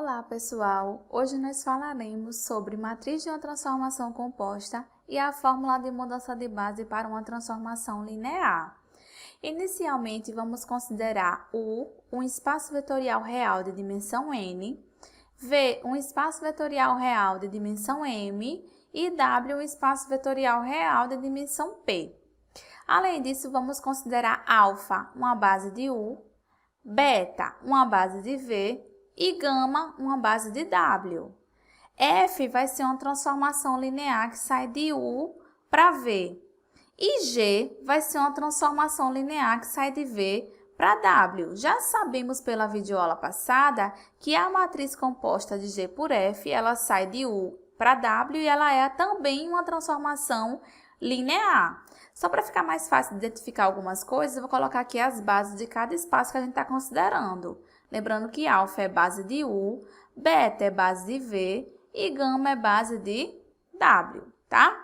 Olá, pessoal! Hoje nós falaremos sobre matriz de uma transformação composta e a fórmula de mudança de base para uma transformação linear. Inicialmente, vamos considerar U, um espaço vetorial real de dimensão n, V, um espaço vetorial real de dimensão m e W, um espaço vetorial real de dimensão p. Além disso, vamos considerar alfa, uma base de U, beta, uma base de V, e gama, uma base de W. F vai ser uma transformação linear que sai de U para V. E G vai ser uma transformação linear que sai de V para W. Já sabemos pela videoaula passada que a matriz composta de G por F, ela sai de U para W e ela é também uma transformação linear. Só para ficar mais fácil de identificar algumas coisas, eu vou colocar aqui as bases de cada espaço que a gente está considerando. Lembrando que alfa é base de U, beta é base de V e gama é base de W, tá?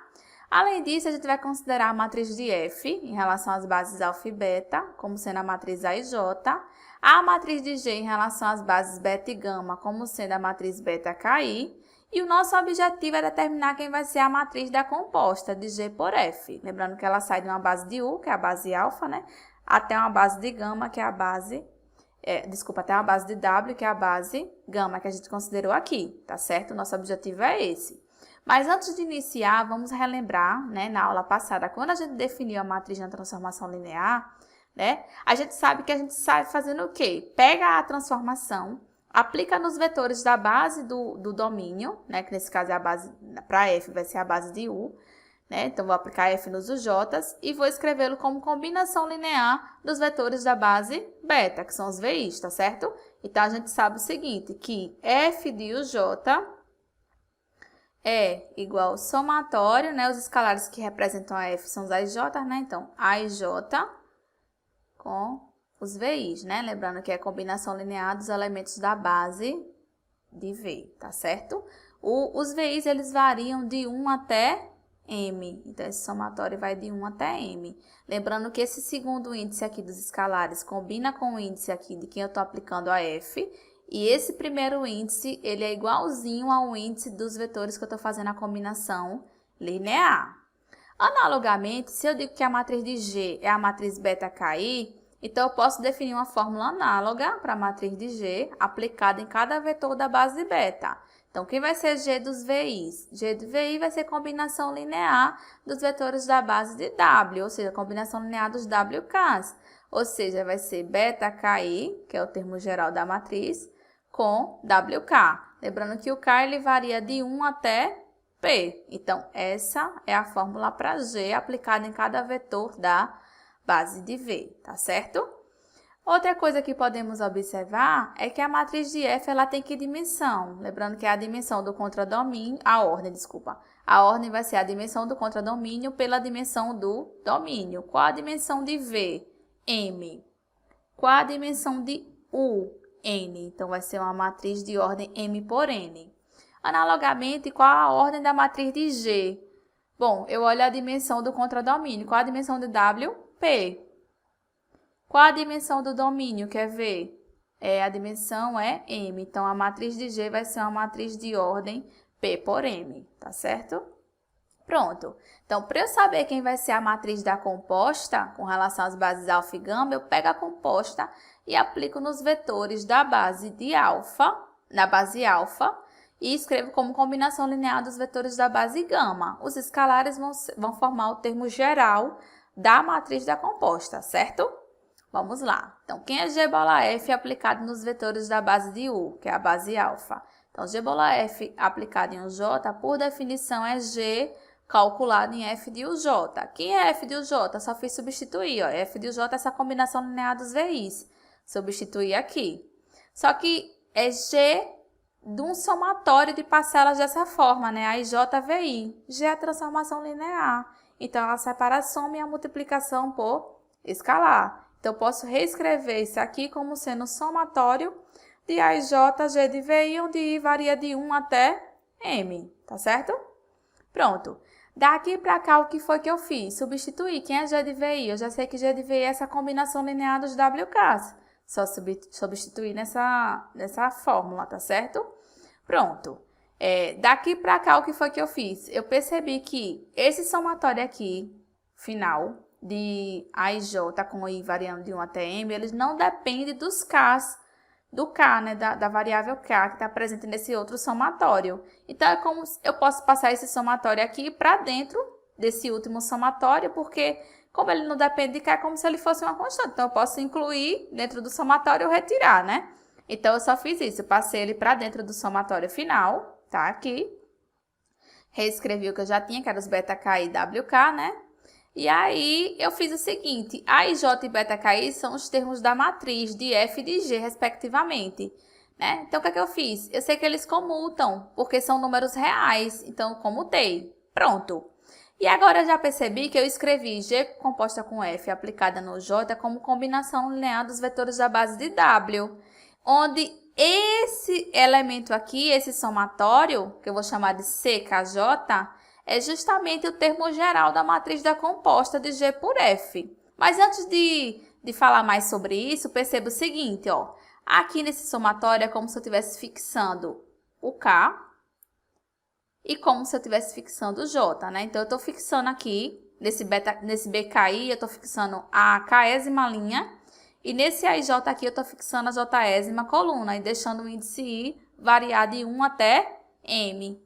Além disso, a gente vai considerar a matriz de F em relação às bases alfa e beta, como sendo a matriz A e J, a matriz de G em relação às bases beta e gama, como sendo a matriz beta KI, e o nosso objetivo é determinar quem vai ser a matriz da composta de G por F. Lembrando que ela sai de uma base de U, que é a base alfa, né, até uma base de gama, que é a base... até uma base de W, que é a base gama que a gente considerou aqui, tá certo? Nosso objetivo é esse. Mas antes de iniciar, vamos relembrar, né, na aula passada, quando a gente definiu a matriz na transformação linear, né, a gente sabe que a gente sai fazendo o quê? Pega a transformação, aplica nos vetores da base do domínio, né, que nesse caso é a base, para F vai ser a base de U, né? Então, vou aplicar F nos UJs e vou escrevê-lo como combinação linear dos vetores da base beta, que são os VIs, tá certo? Então, a gente sabe o seguinte, que F de UJ é igual ao somatório, né? Os escalares que representam a F são os AIJ, né? Então, AIJ com os VIs, né? Lembrando que é a combinação linear dos elementos da base de V, tá certo? Os VIs, eles variam de 1 até M, então esse somatório vai de 1 até M. Lembrando que esse segundo índice aqui dos escalares combina com o índice aqui de quem eu estou aplicando a F, e esse primeiro índice, ele é igualzinho ao índice dos vetores que eu estou fazendo a combinação linear. Analogamente, se eu digo que a matriz de G é a matriz beta KI, então eu posso definir uma fórmula análoga para a matriz de G aplicada em cada vetor da base beta. Então, quem vai ser G dos VIs? G do VI vai ser combinação linear dos vetores da base de W, ou seja, combinação linear dos WKs. Ou seja, vai ser beta KI, que é o termo geral da matriz, com WK. Lembrando que o K ele varia de 1 até P. Então, essa é a fórmula para G aplicada em cada vetor da base de V, tá certo? Outra coisa que podemos observar é que a matriz de F ela tem que dimensão. Lembrando que é a dimensão do contradomínio, a ordem vai ser a dimensão do contradomínio pela dimensão do domínio. Qual a dimensão de V? M. Qual a dimensão de U? N. Então, vai ser uma matriz de ordem M por N. Analogamente, qual a ordem da matriz de G? Bom, eu olho a dimensão do contradomínio. Qual a dimensão de W? P. Qual a dimensão do domínio, quer ver? A dimensão é M, então a matriz de G vai ser uma matriz de ordem P por M, tá certo? Pronto. Então, para eu saber quem vai ser a matriz da composta, com relação às bases alfa e gama, eu pego a composta e aplico nos vetores da base de alfa, na base alfa, e escrevo como combinação linear dos vetores da base gama. Os escalares vão formar o termo geral da matriz da composta, certo? Vamos lá. Então, quem é G bola F aplicado nos vetores da base de U, que é a base alfa? Então, G bola F aplicado em UJ, por definição, é G calculado em F de UJ. Quem é F de UJ? Só fiz substituir, ó. F de UJ é essa combinação linear dos VIs. Substituir aqui. Só que é G de um somatório de parcelas dessa forma, né? A IJVI. G é a transformação linear. Então, ela separa a soma e a multiplicação por escalar. Então, eu posso reescrever isso aqui como sendo somatório de A e J, G de VI, onde I varia de 1 até M, tá certo? Pronto. Daqui para cá, o que foi que eu fiz? Substituir. Quem é G de VI? Eu já sei que G de VI é essa combinação linear dos WKs. Só substituir nessa fórmula, tá certo? Pronto. Daqui pra cá, o que foi que eu fiz? Eu percebi que esse somatório aqui, final, de A e J com I variando de 1 até M, eles não dependem dos Ks, do K, né, da variável K, que está presente nesse outro somatório. Então, é como eu posso passar esse somatório aqui para dentro desse último somatório, porque como ele não depende de K, é como se ele fosse uma constante. Então, eu posso incluir dentro do somatório ou retirar, né? Então, eu só fiz isso, eu passei ele para dentro do somatório final, tá? Aqui. Reescrevi o que eu já tinha, que era os beta-K e WK, né? E aí, eu fiz o seguinte, A e J e beta-KI são os termos da matriz de F e de G, respectivamente, né? Então, o que é que eu fiz? Eu sei que eles comutam, porque são números reais, então, comutei. Pronto. E agora, eu já percebi que eu escrevi G composta com F aplicada no J como combinação linear dos vetores da base de W, onde esse elemento aqui, esse somatório, que eu vou chamar de CKJ, é justamente o termo geral da matriz da composta de G por F. Mas antes de falar mais sobre isso, perceba o seguinte, ó. Aqui nesse somatório é como se eu estivesse fixando o K e como se eu estivesse fixando o J, né? Então, eu estou fixando aqui, nesse BKI, eu estou fixando a Késima linha e nesse AJ aqui eu estou fixando a Jésima coluna e deixando o índice I variar de 1 até M.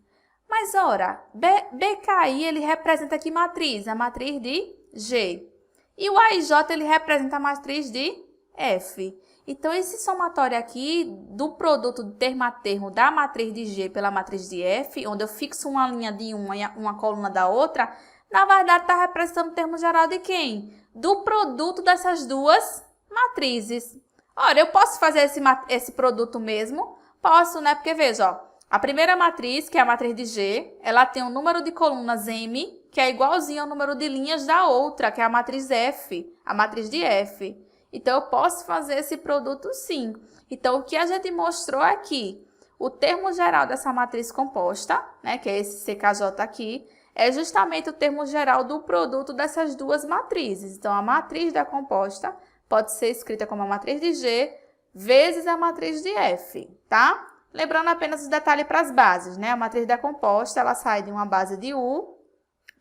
Mas, ora, BKI, ele representa que matriz? A matriz de G. E o AJ, ele representa a matriz de F. Então, esse somatório aqui, do produto de termo a termo da matriz de G pela matriz de F, onde eu fixo uma linha de uma e uma coluna da outra, na verdade, está representando o termo geral de quem? Do produto dessas duas matrizes. Ora, eu posso fazer esse produto mesmo? Posso, né? Porque, veja, ó. A primeira matriz, que é a matriz de G, ela tem um número de colunas M, que é igualzinho ao número de linhas da outra, que é a matriz F, a matriz de F. Então, eu posso fazer esse produto sim. Então, o que a gente mostrou aqui, o termo geral dessa matriz composta, né, que é esse CKJ aqui, é justamente o termo geral do produto dessas duas matrizes. Então, a matriz da composta pode ser escrita como a matriz de G vezes a matriz de F, tá? Lembrando apenas os detalhes para as bases, né? A matriz da composta, ela sai de uma base de U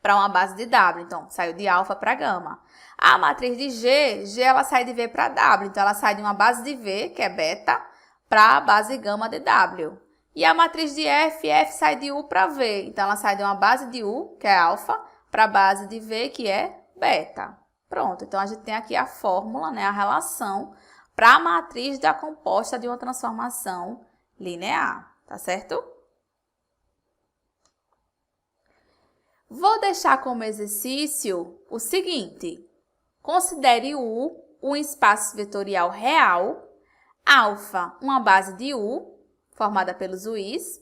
para uma base de W. Então, saiu de alfa para gama. A matriz de G, ela sai de V para W. Então, ela sai de uma base de V, que é beta, para a base gama de W. E a matriz de F sai de U para V. Então, ela sai de uma base de U, que é alfa, para a base de V, que é beta. Pronto. Então, a gente tem aqui a fórmula, né? A relação para a matriz da composta de uma transformação linear, tá certo? Vou deixar como exercício o seguinte. Considere U um espaço vetorial real, alfa uma base de U, formada pelos U's,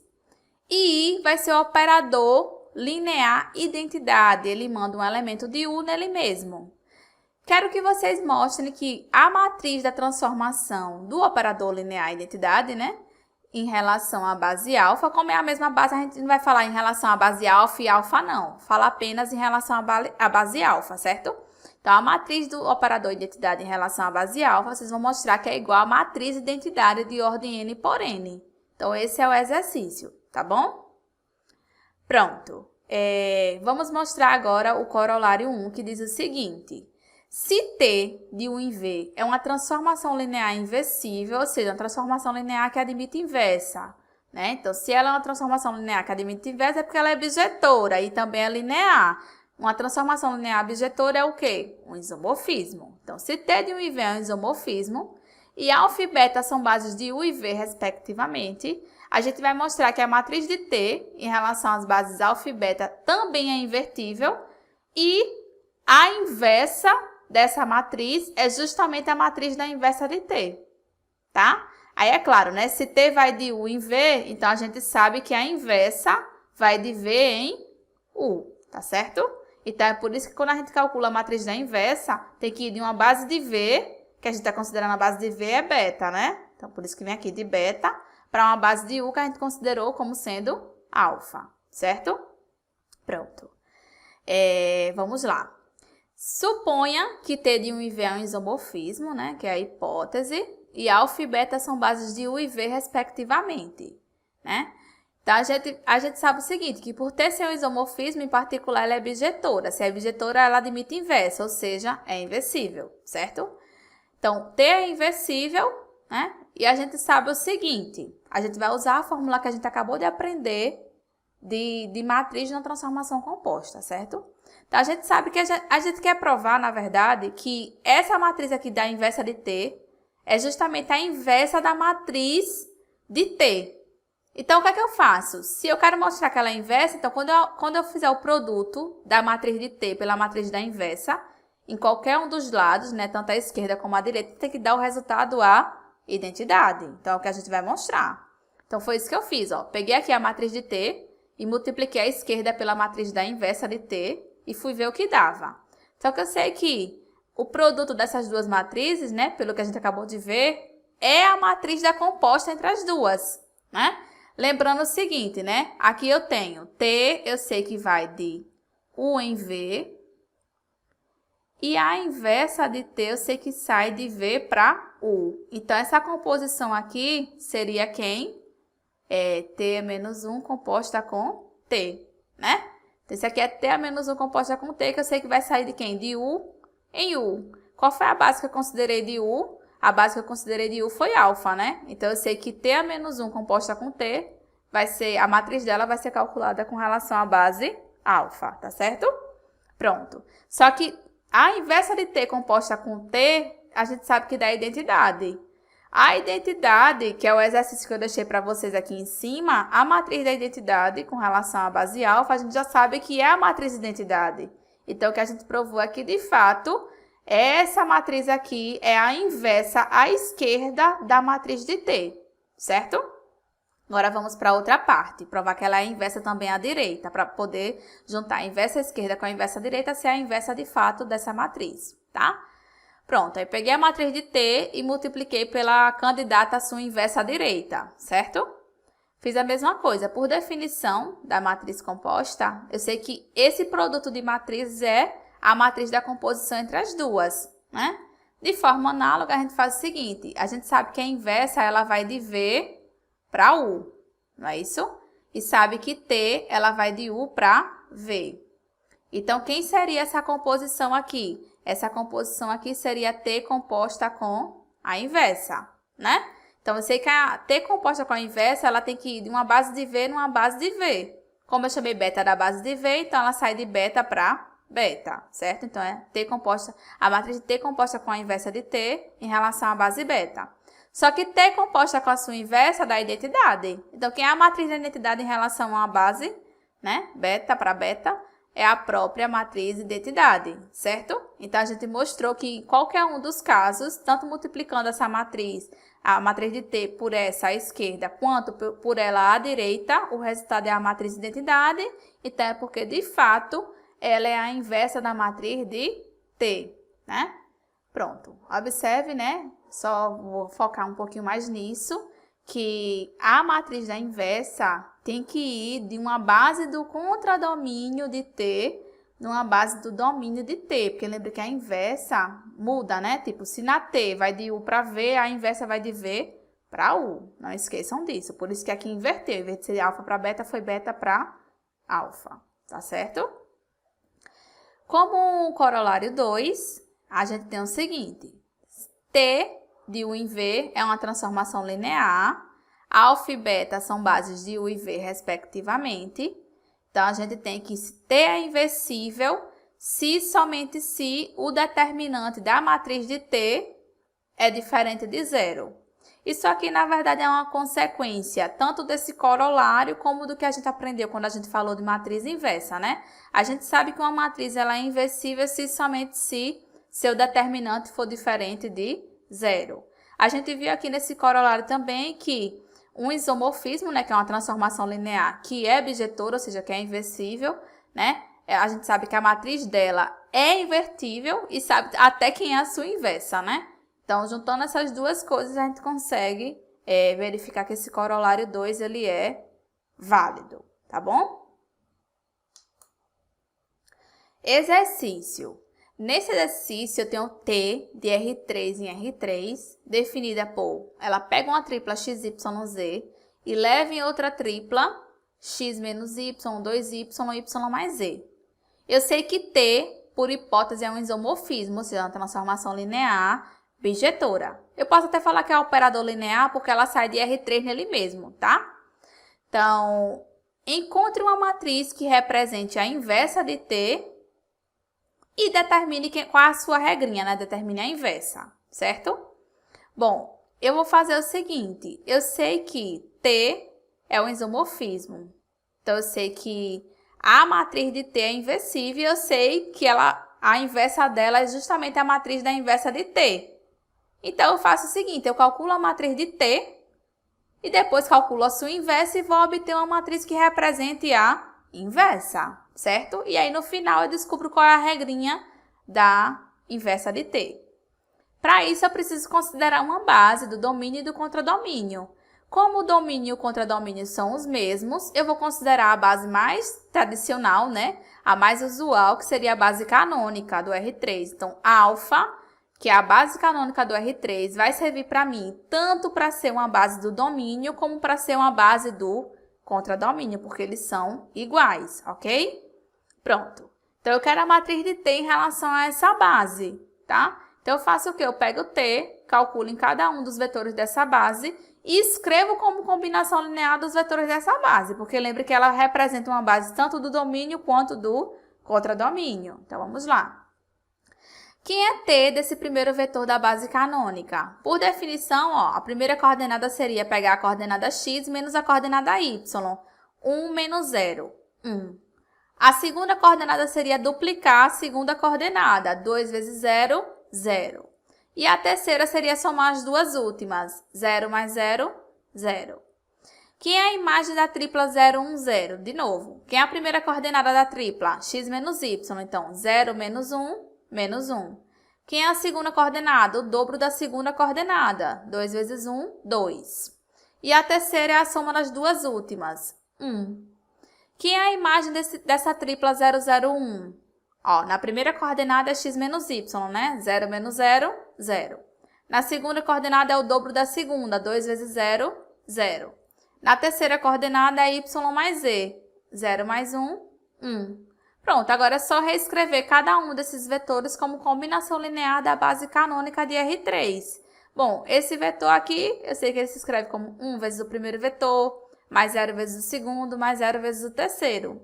e I vai ser o operador linear identidade, ele manda um elemento de U nele mesmo. Quero que vocês mostrem que a matriz da transformação do operador linear identidade, né? Em relação à base alfa, como é a mesma base, a gente não vai falar em relação à base alfa e alfa não. Fala apenas em relação à base alfa, certo? Então, a matriz do operador identidade em relação à base alfa, vocês vão mostrar que é igual à matriz identidade de ordem n por n. Então, esse é o exercício, tá bom? Pronto. Vamos mostrar agora o corolário 1, que diz o seguinte. Se T de U em V é uma transformação linear inversível, ou seja, uma transformação linear que admite inversa, né? Então, se ela é uma transformação linear que admite inversa, é porque ela é bijetora e também é linear. Uma transformação linear bijetora é o quê? Um isomorfismo. Então, se T de U e V é um isomorfismo e alfa e beta são bases de U e V, respectivamente, a gente vai mostrar que a matriz de T, em relação às bases alfa e beta, também é invertível e a inversa dessa matriz é justamente a matriz da inversa de T, tá? Aí é claro, né? Se T vai de U em V, então a gente sabe que a inversa vai de V em U, tá certo? Então é por isso que quando a gente calcula a matriz da inversa, tem que ir de uma base de V, que a gente está considerando a base de V é beta, né? Então por isso que vem aqui de beta, para uma base de U que a gente considerou como sendo alfa, certo? Pronto. Vamos lá. Suponha que T de U e V é um isomorfismo, né? Que é a hipótese. e alfa e beta são bases de U e V, respectivamente, né? Então, a gente sabe o seguinte, que por ter seu isomorfismo, em particular, ela é bijetora. Se é bijetora, ela admite inversa, ou seja, é inversível, certo? Então, T é inversível, né? E a gente sabe o seguinte, a gente vai usar a fórmula que a gente acabou de aprender de matriz na transformação composta, certo? Então, a gente sabe que a gente quer provar, na verdade, que essa matriz aqui da inversa de T é justamente a inversa da matriz de T. Então, o que é que eu faço? Se eu quero mostrar que ela é inversa, então quando eu fizer o produto da matriz de T pela matriz da inversa, em qualquer um dos lados, né, tanto a esquerda como a direita, tem que dar o resultado à identidade. Então, é o que a gente vai mostrar. Então, foi isso que eu fiz, ó. Peguei aqui a matriz de T e multipliquei a esquerda pela matriz da inversa de T e fui ver o que dava. Só que eu sei que o produto dessas duas matrizes, né, pelo que a gente acabou de ver, é a matriz da composta entre as duas, né? Lembrando o seguinte, né? Aqui eu tenho T, eu sei que vai de U em V. E a inversa de T, eu sei que sai de V para U. Então, essa composição aqui seria quem? T menos 1 composta com T, né? Então, esse aqui é T menos 1 composta com T, que eu sei que vai sair de quem? De U em U. Qual foi a base que eu considerei de U? A base que eu considerei de U foi alfa, né? Então, eu sei que T a menos 1 composta com T, a matriz dela vai ser calculada com relação à base alfa, tá certo? Pronto. Só que a inversa de T composta com T, a gente sabe que dá identidade. A identidade, que é o exercício que eu deixei para vocês aqui em cima, a matriz da identidade com relação à base alfa, a gente já sabe que é a matriz de identidade. Então, o que a gente provou aqui, de fato, essa matriz aqui é a inversa à esquerda da matriz de T, certo? Agora, vamos para outra parte, provar que ela é inversa também à direita, para poder juntar a inversa à esquerda com a inversa à direita, ser a inversa de fato dessa matriz, tá? Pronto, aí peguei a matriz de T e multipliquei pela candidata à sua inversa à direita, certo? Fiz a mesma coisa. Por definição da matriz composta, eu sei que esse produto de matrizes é a matriz da composição entre as duas, né? De forma análoga, a gente faz o seguinte, a gente sabe que a inversa, ela vai de V para U, não é isso? E sabe que T, ela vai de U para V. Então, quem seria essa composição aqui? Essa composição aqui seria T composta com a inversa, né? Então, eu sei que a T composta com a inversa, ela tem que ir de uma base de V numa base de V. Como eu chamei beta da base de V, então ela sai de beta para beta, certo? Então, é T composta, a matriz de T composta com a inversa de T em relação à base beta. Só que T composta com a sua inversa dá identidade. Então, quem é a matriz da identidade em relação à base, né? Beta para beta, é a própria matriz de identidade, certo? Então, a gente mostrou que em qualquer um dos casos, tanto multiplicando essa matriz, a matriz de T por essa à esquerda, quanto por ela à direita, o resultado é a matriz de identidade. Então, é porque, de fato, ela é a inversa da matriz de T, né? Pronto. Observe, né? Só vou focar um pouquinho mais nisso, que a matriz da inversa tem que ir de uma base do contradomínio de T numa base do domínio de T, porque lembra que a inversa muda, né? Tipo, se na T vai de U para V, a inversa vai de V para U. Não esqueçam disso. Por isso que aqui inverteu. Em vez de ser alfa para beta, foi beta para alfa. Tá certo? Como corolário 2, a gente tem o seguinte. T de U em V é uma transformação linear. Alfa e beta são bases de U e V, respectivamente. Então, a gente tem que T é inversível se somente se o determinante da matriz de T é diferente de zero. Isso aqui, na verdade, é uma consequência tanto desse corolário como do que a gente aprendeu quando a gente falou de matriz inversa, né? A gente sabe que uma matriz ela é inversível se somente se seu determinante for diferente de zero. A gente viu aqui nesse corolário também que um isomorfismo, né, que é uma transformação linear, que é bijetora, ou seja, que é inversível, né? A gente sabe que a matriz dela é invertível e sabe até quem é a sua inversa, né? Então, juntando essas duas coisas, a gente consegue verificar que esse corolário 2 ele é válido, tá bom? Exercício. Nesse exercício, eu tenho T de R3 em R3, definida por, ela pega uma tripla XYZ e leva em outra tripla x menos y, 2y, y mais z. Eu sei que T, por hipótese, é um isomorfismo, ou seja, uma transformação linear bijetora. Eu posso até falar que é operador linear porque ela sai de R3 nele mesmo, tá? Então, encontre uma matriz que represente a inversa de T e determine qual é a sua regrinha, né? Determine a inversa, certo? Bom, eu vou fazer o seguinte, eu sei que T é um isomorfismo. Então, eu sei que a matriz de T é inversível e eu sei que a inversa dela é justamente a matriz da inversa de T. Então, eu faço o seguinte, eu calculo a matriz de T e depois calculo a sua inversa e vou obter uma matriz que represente a inversa, certo? E aí, no final, eu descubro qual é a regrinha da inversa de T. Para isso, eu preciso considerar uma base do domínio e do contradomínio. Como o domínio e o contradomínio são os mesmos, eu vou considerar a base mais tradicional, né? A mais usual, que seria a base canônica do R3. Então, alfa, que é a base canônica do R3, vai servir para mim tanto para ser uma base do domínio, como para ser uma base do contradomínio, porque eles são iguais, ok? Pronto. Então, eu quero a matriz de T em relação a essa base, tá? Então, eu faço o quê? Eu pego T, calculo em cada um dos vetores dessa base e escrevo como combinação linear dos vetores dessa base, porque lembre que ela representa uma base tanto do domínio quanto do contradomínio. Então, vamos lá. Quem é T desse primeiro vetor da base canônica? Por definição, ó, a primeira coordenada seria pegar a coordenada x menos a coordenada y. 1 menos 0, 1. A segunda coordenada seria duplicar a segunda coordenada. 2 vezes 0, 0. E a terceira seria somar as duas últimas. 0 mais 0, 0. Quem é a imagem da tripla 0, 1, 0? De novo, quem é a primeira coordenada da tripla? X menos y. Então, 0 menos 1, menos 1. Quem é a segunda coordenada? O dobro da segunda coordenada. 2 vezes 1, 2. E a terceira é a soma das duas últimas. 1. Quem é a imagem dessa tripla 0, 0, 1? Ó, na primeira coordenada é x menos y, né? 0 menos 0, 0. Na segunda coordenada é o dobro da segunda. 2 vezes 0, 0. Na terceira coordenada é y mais z. 0 mais 1, 1. Pronto, agora é só reescrever cada um desses vetores como combinação linear da base canônica de R3. Bom, esse vetor aqui, eu sei que ele se escreve como 1 vezes o primeiro vetor, mais 0 vezes o segundo, mais 0 vezes o terceiro.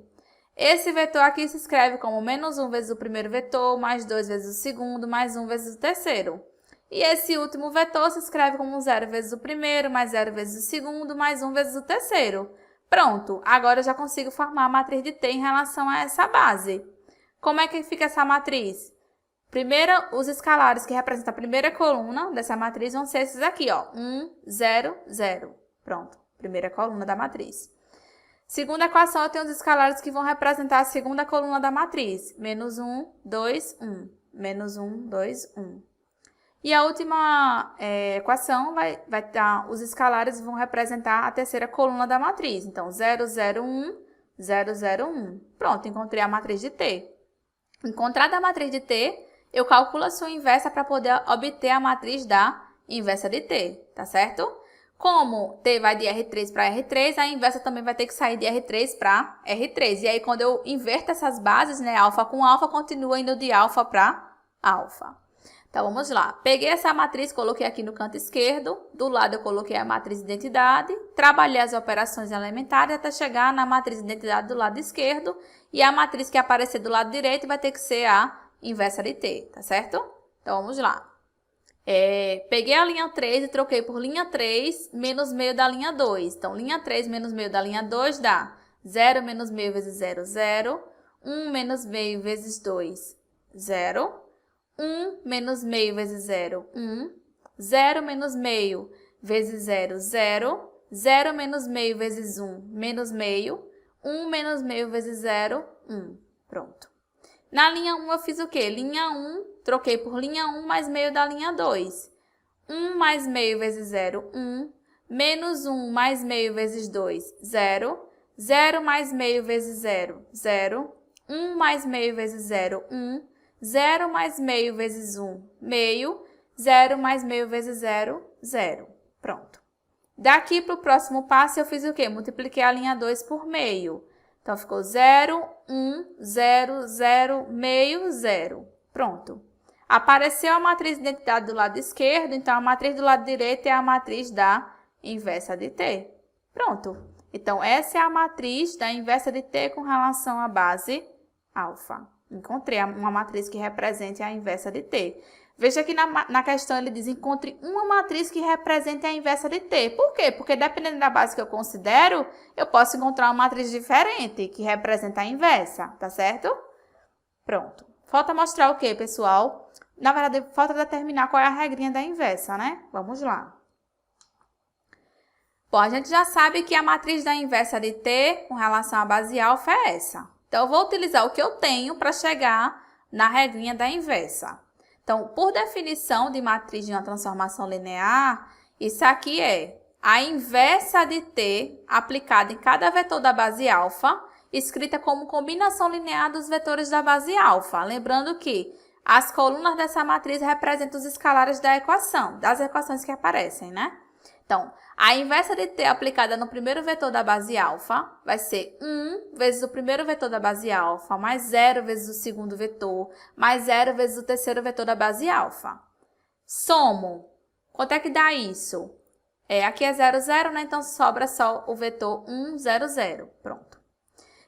Esse vetor aqui se escreve como menos 1 vezes o primeiro vetor, mais 2 vezes o segundo, mais 1 vezes o terceiro. E esse último vetor se escreve como 0 vezes o primeiro, mais 0 vezes o segundo, mais 1 vezes o terceiro. Pronto, agora eu já consigo formar a matriz de T em relação a essa base. Como é que fica essa matriz? Primeiro, os escalares que representam a primeira coluna dessa matriz vão ser esses aqui, ó. 1, 0, 0. Pronto, primeira coluna da matriz. Segunda equação, eu tenho os escalares que vão representar a segunda coluna da matriz. Menos 1, 2, 1. Menos 1, 2, 1. E a última equação vai dar, os escalares vão representar a terceira coluna da matriz. Então, 0, 0, 1, 0, 0, 1. Pronto, encontrei a matriz de T. Encontrada a matriz de T, eu calculo a sua inversa para poder obter a matriz da inversa de T, tá certo? Como T vai de R3 para R3, a inversa também vai ter que sair de R3 para R3. E aí, quando eu inverto essas bases, né, alfa com alfa, continua indo de alfa para alfa. Então, vamos lá. Peguei essa matriz, coloquei aqui no canto esquerdo. Do lado, eu coloquei a matriz de identidade. Trabalhei as operações elementares até chegar na matriz de identidade do lado esquerdo. E a matriz que aparecer do lado direito vai ter que ser a inversa de T, tá certo? Então, vamos lá. Peguei a linha 3 e troquei por linha 3 menos meio da linha 2. Então, linha 3 menos meio da linha 2 dá 0 menos meio vezes 0, 0. 1 menos meio vezes 2, 0. 1 menos meio vezes 0, 1. 0 menos meio vezes 0, 0. 0 menos meio vezes 1, menos meio. 1 menos meio vezes 0, 1. Pronto. Na linha 1 eu fiz o quê? Linha 1, troquei por linha 1 mais meio da linha 2. 1 mais meio vezes 0, 1. Menos 1 mais meio vezes 2, 0. 0 mais meio vezes 0, 0. 1 mais meio vezes 0, 1. 0 mais meio vezes 1, meio. 0 mais meio vezes 0, 0. Pronto. Daqui para o próximo passo, eu fiz o quê? Multipliquei a linha 2 por meio. Então, ficou 0, 1, 0, 0, meio, 0. Pronto. Apareceu a matriz de identidade do lado esquerdo, então a matriz do lado direito é a matriz da inversa de t. Pronto. Então, essa é a matriz da inversa de t com relação à base alfa. Encontrei uma matriz que represente a inversa de t. Veja que na questão ele diz, encontre uma matriz que represente a inversa de t. Por quê? Porque dependendo da base que eu considero, eu posso encontrar uma matriz diferente que representa a inversa, tá certo? Pronto. Falta mostrar o quê, pessoal? Na verdade, falta determinar qual é a regrinha da inversa, né? Vamos lá. Bom, a gente já sabe que a matriz da inversa de t com relação à base alfa é essa. Então, eu vou utilizar o que eu tenho para chegar na regrinha da inversa. Então, por definição de matriz de uma transformação linear, isso aqui é a inversa de t aplicada em cada vetor da base alfa, escrita como combinação linear dos vetores da base alfa. Lembrando que as colunas dessa matriz representam os escalares da equação, das equações que aparecem, né? Então, a inversa de t aplicada no primeiro vetor da base alfa vai ser 1 vezes o primeiro vetor da base alfa, mais 0 vezes o segundo vetor, mais 0 vezes o terceiro vetor da base alfa. Somo. Quanto é que dá isso? Aqui é 0, 0, né? Então, sobra só o vetor 1, 0, 0. Pronto.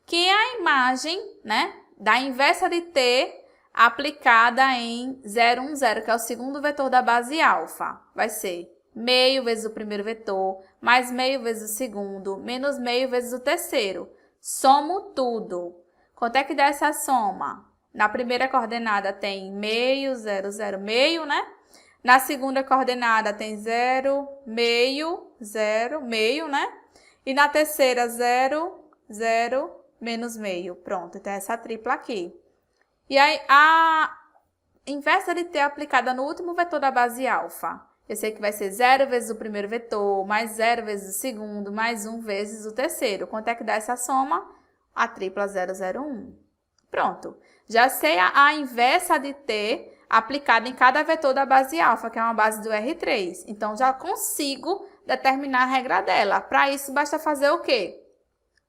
Que é a imagem, né, da inversa de t aplicada em 0, 1, 0, que é o segundo vetor da base alfa. Vai ser meio vezes o primeiro vetor, mais meio vezes o segundo, menos meio vezes o terceiro. Somo tudo. Quanto é que dá essa soma? Na primeira coordenada tem meio, 0, 0, meio, né? Na segunda coordenada tem 0, meio, 0, meio, né? E na terceira, 0, 0, menos meio. Pronto, então essa tripla aqui. E aí, a inversa de t aplicada no último vetor da base alfa. Eu sei que vai ser 0 vezes o primeiro vetor, mais 0 vezes o segundo, mais 1 vezes o terceiro. Quanto é que dá essa soma? A tripla 0, 0, 1. Pronto. Já sei a inversa de t aplicada em cada vetor da base alfa, que é uma base do R3. Então, já consigo determinar a regra dela. Para isso, basta fazer o quê?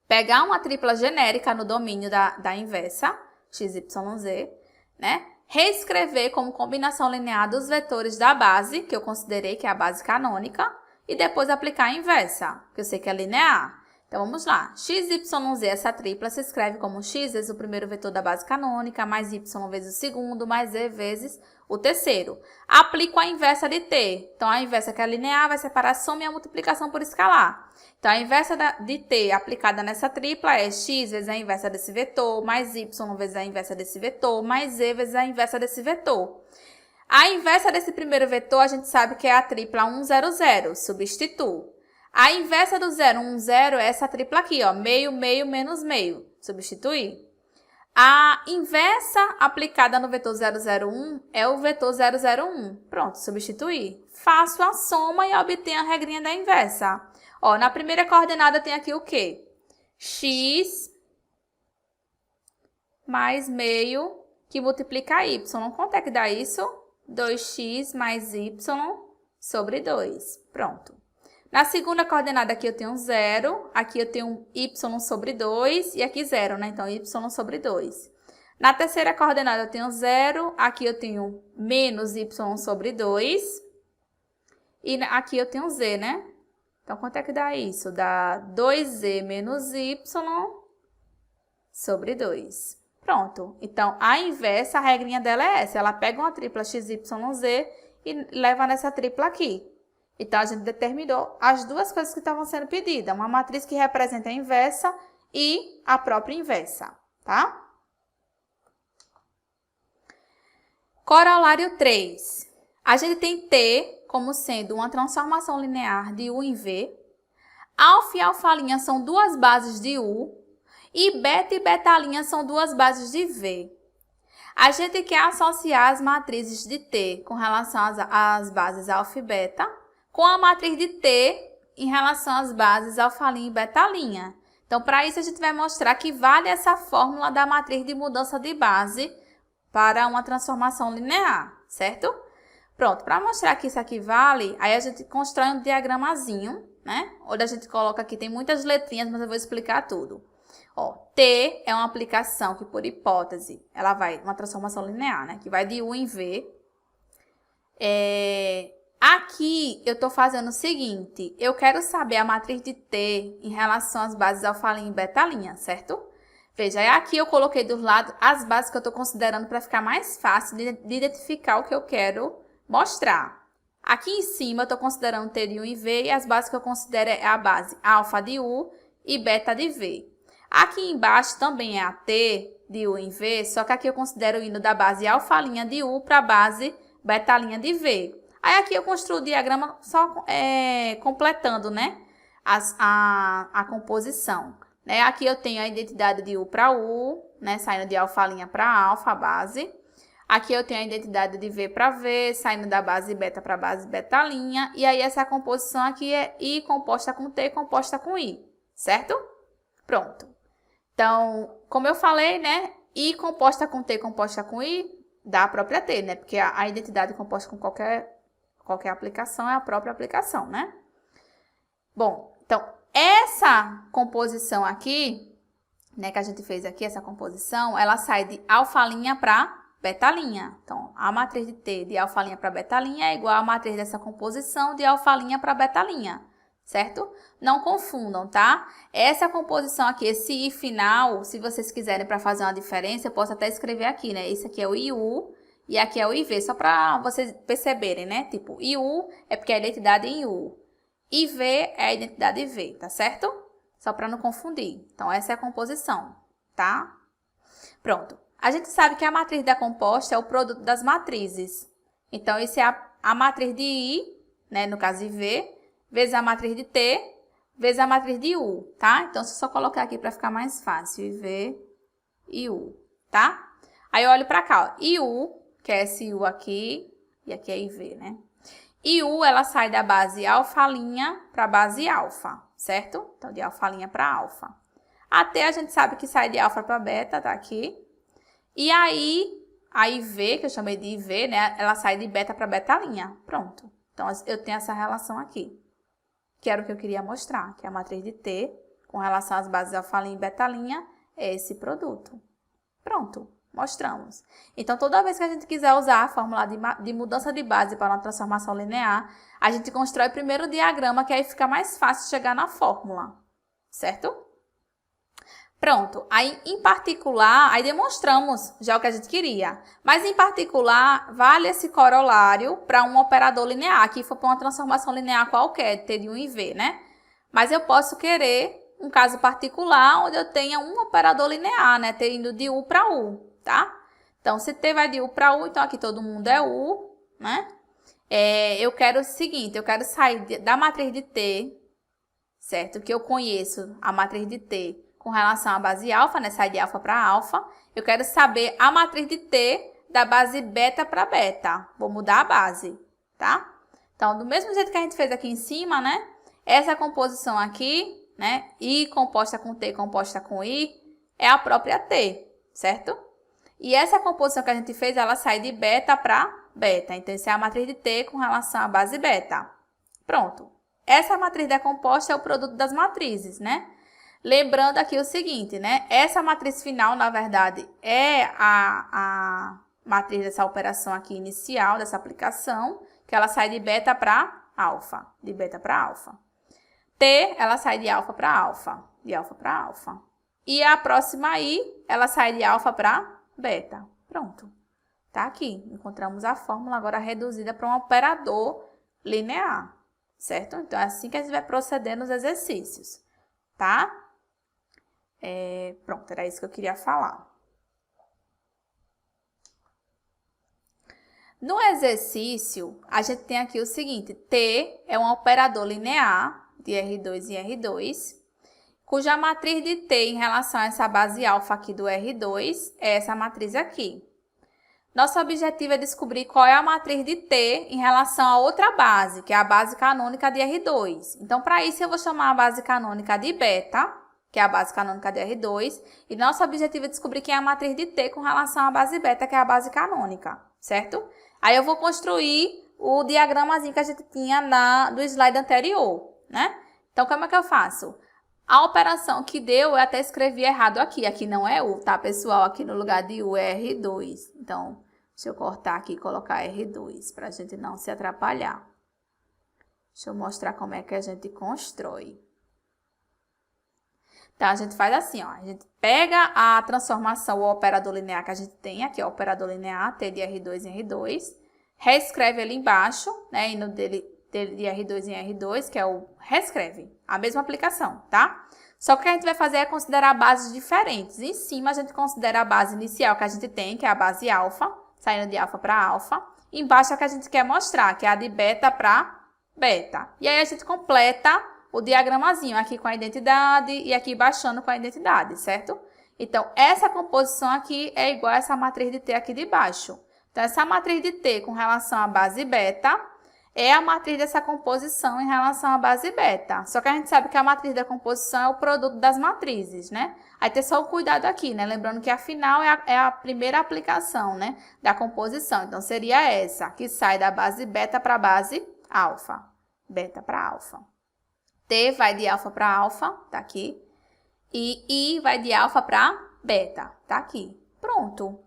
Pegar uma tripla genérica no domínio da inversa, x, y, z, né? Reescrever como combinação linear dos vetores da base, que eu considerei que é a base canônica, e depois aplicar a inversa, que eu sei que é linear. Então, vamos lá. X, y, z, essa tripla se escreve como x vezes o primeiro vetor da base canônica, mais y vezes o segundo, mais z vezes o terceiro. Aplico a inversa de t. Então, a inversa que é linear vai separar a soma e a multiplicação por escalar. Então, a inversa de t aplicada nessa tripla é x vezes a inversa desse vetor, mais y vezes a inversa desse vetor, mais z vezes a inversa desse vetor. A inversa desse primeiro vetor, a gente sabe que é a tripla 1, 0, 0. Substituo. A inversa do 0, 1, 0 é essa tripla aqui, ó, meio, meio, menos meio. Substituir. A inversa aplicada no vetor 0, 0, 1 é o vetor 0, 0, 1. Pronto, substituir. Faço a soma e obtenho a regrinha da inversa. Ó, na primeira coordenada tem aqui o quê? X mais meio que multiplica y. Quanto é que dá isso? 2x mais y sobre 2. Pronto. Na segunda coordenada aqui eu tenho 0, aqui eu tenho y sobre 2 e aqui 0, né? Então, y sobre 2. Na terceira coordenada eu tenho 0, aqui eu tenho menos y sobre 2 e aqui eu tenho z, né? Então, quanto é que dá isso? Dá 2z menos y sobre 2. Pronto. Então, a inversa, a regrinha dela é essa. Ela pega uma tripla x, y, z e leva nessa tripla aqui. Então, a gente determinou as duas coisas que estavam sendo pedidas. Uma matriz que representa a inversa e a própria inversa, tá? Corolário 3. A gente tem t como sendo uma transformação linear de U em V. Alfa e alfa' são duas bases de U. E beta e beta' são duas bases de V. A gente quer associar as matrizes de T com relação às bases alfa e beta com a matriz de T em relação às bases alfa' e beta'. Então, para isso, a gente vai mostrar que vale essa fórmula da matriz de mudança de base para uma transformação linear, certo? Pronto, para mostrar que isso aqui vale, aí a gente constrói um diagramazinho, né? Onde a gente coloca aqui, tem muitas letrinhas, mas eu vou explicar tudo. Ó, T é uma aplicação que, por hipótese, ela vai, uma transformação linear, né? Que vai de U em V. Aqui, eu estou fazendo o seguinte, eu quero saber a matriz de T em relação às bases alfalinha e betalinha, certo? Veja, aqui eu coloquei dos lados as bases que eu estou considerando para ficar mais fácil de identificar o que eu quero mostrar. Aqui em cima, eu estou considerando T de U e V, e as bases que eu considero é a base alfa de U e beta de V. Aqui embaixo também é a T de U em V, só que aqui eu considero indo da base alfalinha de U para a base betalinha de V. Aí aqui eu construo o diagrama só completando, né, a composição. Né? Aqui eu tenho a identidade de U para U, né, saindo de alfalinha para alfa, a base. Aqui eu tenho a identidade de V para V, saindo da base beta para a base betalinha. E aí essa composição aqui é I composta com T composta com I, certo? Pronto. Então, como eu falei, né, I composta com T composta com I dá a própria T, né? Porque a identidade composta com qualquer aplicação é a própria aplicação, né? Bom, então, essa composição aqui, né, que a gente fez aqui, essa composição, ela sai de alfalinha para betalinha. Então, a matriz de T de alfalinha para betalinha é igual à matriz dessa composição de alfalinha para betalinha, certo? Não confundam, tá? Essa composição aqui, esse I final, se vocês quiserem para fazer uma diferença, eu posso até escrever aqui, né? Esse aqui é o IU e aqui é o IV, só para vocês perceberem, né? Tipo, IU é porque é a identidade em U. IV é a identidade V, tá certo? Só para não confundir. Então, essa é a composição, tá? Pronto. A gente sabe que a matriz da composta é o produto das matrizes. Então, isso é a matriz de I, né, no caso IV, vezes a matriz de T, vezes a matriz de U, tá? Então, se eu só colocar aqui para ficar mais fácil, IV e U, tá? Aí eu olho para cá, ó, IU, que é esse U aqui, e aqui é IV, né? IU, ela sai da base alfalinha para a base alfa, certo? Então, de alfalinha para alfa. A T a gente sabe que sai de alfa para beta, tá aqui. E aí, a IV, que eu chamei de IV, né? Ela sai de beta para betalinha. Pronto. Então, eu tenho essa relação aqui. Que era o que eu queria mostrar, que a matriz de T, com relação às bases alfalinha e betalinha, é esse produto. Pronto. Mostramos. Então, toda vez que a gente quiser usar a fórmula de mudança de base para uma transformação linear, a gente constrói primeiro o diagrama, que aí fica mais fácil chegar na fórmula, certo? Pronto. Aí, em particular, aí demonstramos já o que a gente queria. Mas, em particular, vale esse corolário para um operador linear. Aqui foi para uma transformação linear qualquer, T de U em V, né? Mas eu posso querer um caso particular onde eu tenha um operador linear, né? T indo de U para U. Tá? Então, se T vai de U para U, então aqui todo mundo é U, né? Eu quero o seguinte, eu quero sair da matriz de T, certo? Que eu conheço a matriz de T com relação à base alfa, né? Sai de alfa para alfa. Eu quero saber a matriz de T da base beta para beta. Vou mudar a base, tá? Então, do mesmo jeito que a gente fez aqui em cima, né? Essa composição aqui, né? I composta com T composta com I, é a própria T, certo? E essa composição que a gente fez, ela sai de beta para beta. Então, essa é a matriz de T com relação à base beta. Pronto. Essa matriz decomposta é o produto das matrizes, né? Lembrando aqui o seguinte, né? Essa matriz final, na verdade, é a matriz dessa operação aqui inicial, dessa aplicação, que ela sai de beta para alfa. De beta para alfa. T, ela sai de alfa para alfa. De alfa para alfa. E a próxima I, ela sai de alfa para beta. Pronto. Tá aqui. Encontramos a fórmula agora reduzida para um operador linear. Certo? Então, é assim que a gente vai proceder nos exercícios. Tá? Pronto, era isso que eu queria falar. No exercício, a gente tem aqui o seguinte. T é um operador linear de R2 em R2. Cuja matriz de T em relação a essa base alfa aqui do R2 é essa matriz aqui. Nosso objetivo é descobrir qual é a matriz de T em relação a outra base, que é a base canônica de R2. Então, para isso, eu vou chamar a base canônica de beta, que é a base canônica de R2, e nosso objetivo é descobrir quem é a matriz de T com relação à base beta, que é a base canônica, certo? Aí eu vou construir o diagramazinho que a gente tinha do slide anterior, né? Então, como é que eu faço? A operação que deu, eu até escrevi errado aqui. Aqui não é U, tá, pessoal? Aqui no lugar de U é R2. Então, deixa eu cortar aqui e colocar R2, para a gente não se atrapalhar. Deixa eu mostrar como é que a gente constrói. Então, a gente faz assim, ó. A gente pega a transformação, o operador linear que a gente tem aqui, ó, o operador linear, T de R2 em R2. Reescreve ali embaixo, né, indo dele de R2 em R2, que é o reescreve, a mesma aplicação, tá? Só que o que a gente vai fazer é considerar bases diferentes. Em cima, a gente considera a base inicial que a gente tem, que é a base alfa, saindo de alfa para alfa. Embaixo é a que a gente quer mostrar, que é a de beta para beta. E aí, a gente completa o diagramazinho aqui com a identidade e aqui baixando com a identidade, certo? Então, essa composição aqui é igual a essa matriz de T aqui de baixo. Então, essa matriz de T com relação à base beta é a matriz dessa composição em relação à base beta. Só que a gente sabe que a matriz da composição é o produto das matrizes, né? Aí tem só o cuidado aqui, né? Lembrando que afinal é a primeira aplicação, né, da composição. Então, seria essa, que sai da base beta para a base alfa. Beta para alfa. T vai de alfa para alfa, tá aqui. E I vai de alfa para beta, tá aqui. Pronto.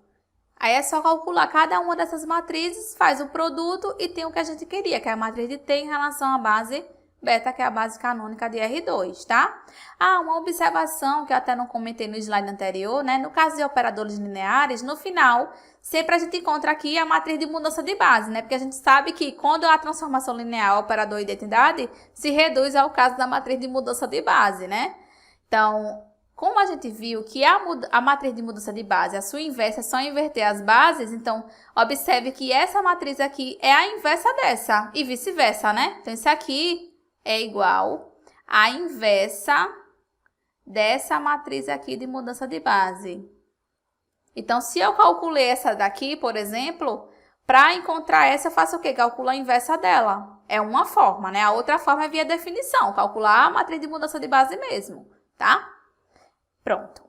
Aí é só calcular cada uma dessas matrizes, faz o produto e tem o que a gente queria, que é a matriz de T em relação à base beta, que é a base canônica de R2, tá? Ah, uma observação que eu até não comentei no slide anterior, né? No caso de operadores lineares, no final, sempre a gente encontra aqui a matriz de mudança de base, né? Porque a gente sabe que quando a transformação linear, operador e identidade, se reduz ao caso da matriz de mudança de base, né? Então, como a gente viu que a matriz de mudança de base, a sua inversa é só inverter as bases, então, observe que essa matriz aqui é a inversa dessa e vice-versa, né? Então, isso aqui é igual à inversa dessa matriz aqui de mudança de base. Então, se eu calculei essa daqui, por exemplo, para encontrar essa, eu faço o quê? Calculo a inversa dela. É uma forma, né? A outra forma é via definição, calcular a matriz de mudança de base mesmo, tá? Pronto.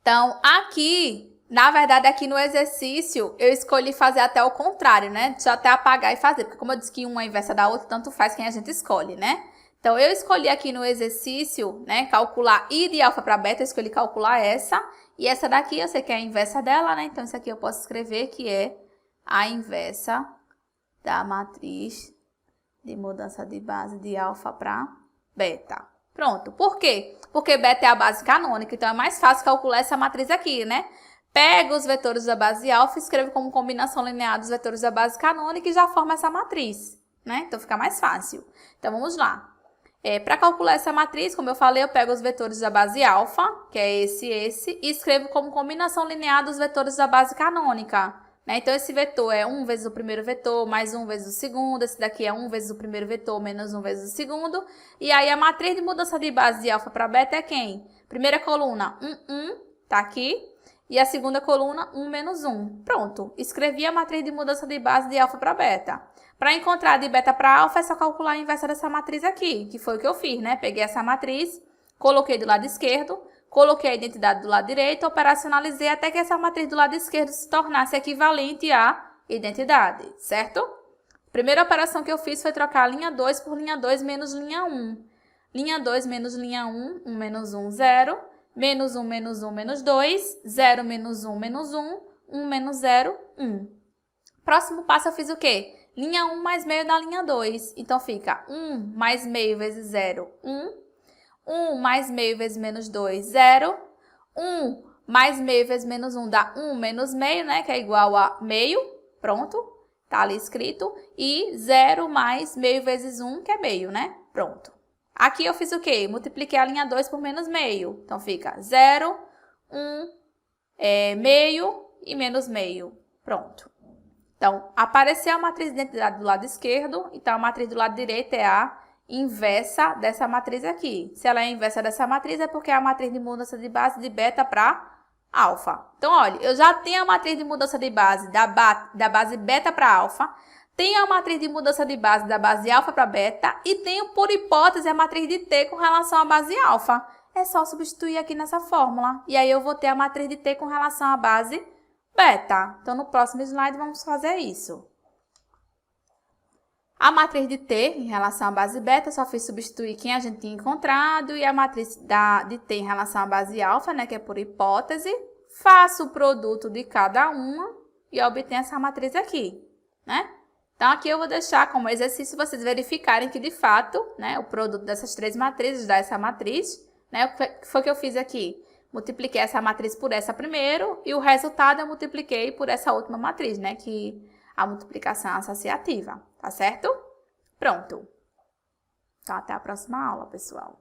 Então, aqui, na verdade, aqui no exercício, eu escolhi fazer até o contrário, né? Deixa eu até apagar e fazer, porque como eu disse que uma é inversa da outra, tanto faz quem a gente escolhe, né? Então, eu escolhi aqui no exercício, né, calcular I de alfa para beta, eu escolhi calcular essa. E essa daqui, eu sei que é a inversa dela, né? Então, isso aqui eu posso escrever que é a inversa da matriz de mudança de base de alfa para beta. Pronto. Por quê? Porque beta é a base canônica, então é mais fácil calcular essa matriz aqui, né? Pega os vetores da base alfa, escreve como combinação linear dos vetores da base canônica e já forma essa matriz, né? Então fica mais fácil. Então vamos lá. Para calcular essa matriz, como eu falei, eu pego os vetores da base alfa, que é esse, e escrevo como combinação linear dos vetores da base canônica. Então, esse vetor é 1 vezes o primeiro vetor, mais 1 vezes o segundo. Esse daqui é 1 vezes o primeiro vetor, menos 1 vezes o segundo. E aí, a matriz de mudança de base de alfa para beta é quem? Primeira coluna, 1, tá aqui. E a segunda coluna, 1 menos 1. Pronto, escrevi a matriz de mudança de base de alfa para beta. Para encontrar de beta para alfa, é só calcular a inversa dessa matriz aqui, que foi o que eu fiz, né? Peguei essa matriz, coloquei do lado esquerdo, coloquei a identidade do lado direito, operacionalizei até que essa matriz do lado esquerdo se tornasse equivalente à identidade, certo? A primeira operação que eu fiz foi trocar a linha 2 por linha 2 menos linha 1. Linha 2 menos linha 1, 1 menos 1, 0. Menos 1 menos 1 menos 2, 0 menos 1 menos 1, 1 menos 0, 1. Próximo passo eu fiz o quê? Linha 1 mais meio da linha 2. Então fica 1 mais meio vezes 0, 1. 1 mais meio vezes menos 2, 0. 1 mais meio vezes menos 1 dá 1 menos meio, né? Que é igual a meio. Pronto. Tá ali escrito. E 0 mais meio vezes 1, que é meio, né? Pronto. Aqui eu fiz o quê? Multipliquei a linha 2 por menos meio. Então, fica 0, 1, meio e menos meio. Pronto. Então, apareceu a matriz de identidade do lado esquerdo. Então, a matriz do lado direito é a inversa dessa matriz aqui. Se ela é a inversa dessa matriz, é porque é a matriz de mudança de base de beta para alfa. Então, olha, eu já tenho a matriz de mudança de base da base beta para alfa, tenho a matriz de mudança de base da base alfa para beta e tenho, por hipótese, a matriz de T com relação à base alfa. É só substituir aqui nessa fórmula. E aí eu vou ter a matriz de T com relação à base beta. Então, no próximo slide, vamos fazer isso. A matriz de T em relação à base beta, só fiz substituir quem a gente tinha encontrado. E a matriz de T em relação à base alfa, né, que é por hipótese. Faço o produto de cada uma e obtenho essa matriz aqui, né? Então, aqui eu vou deixar como exercício vocês verificarem que, de fato, né, o produto dessas três matrizes dá essa matriz, né? O que foi que eu fiz aqui? Multipliquei essa matriz por essa primeiro e o resultado eu multipliquei por essa última matriz, né? Que a multiplicação associativa, tá certo? Pronto. Então, até a próxima aula, pessoal.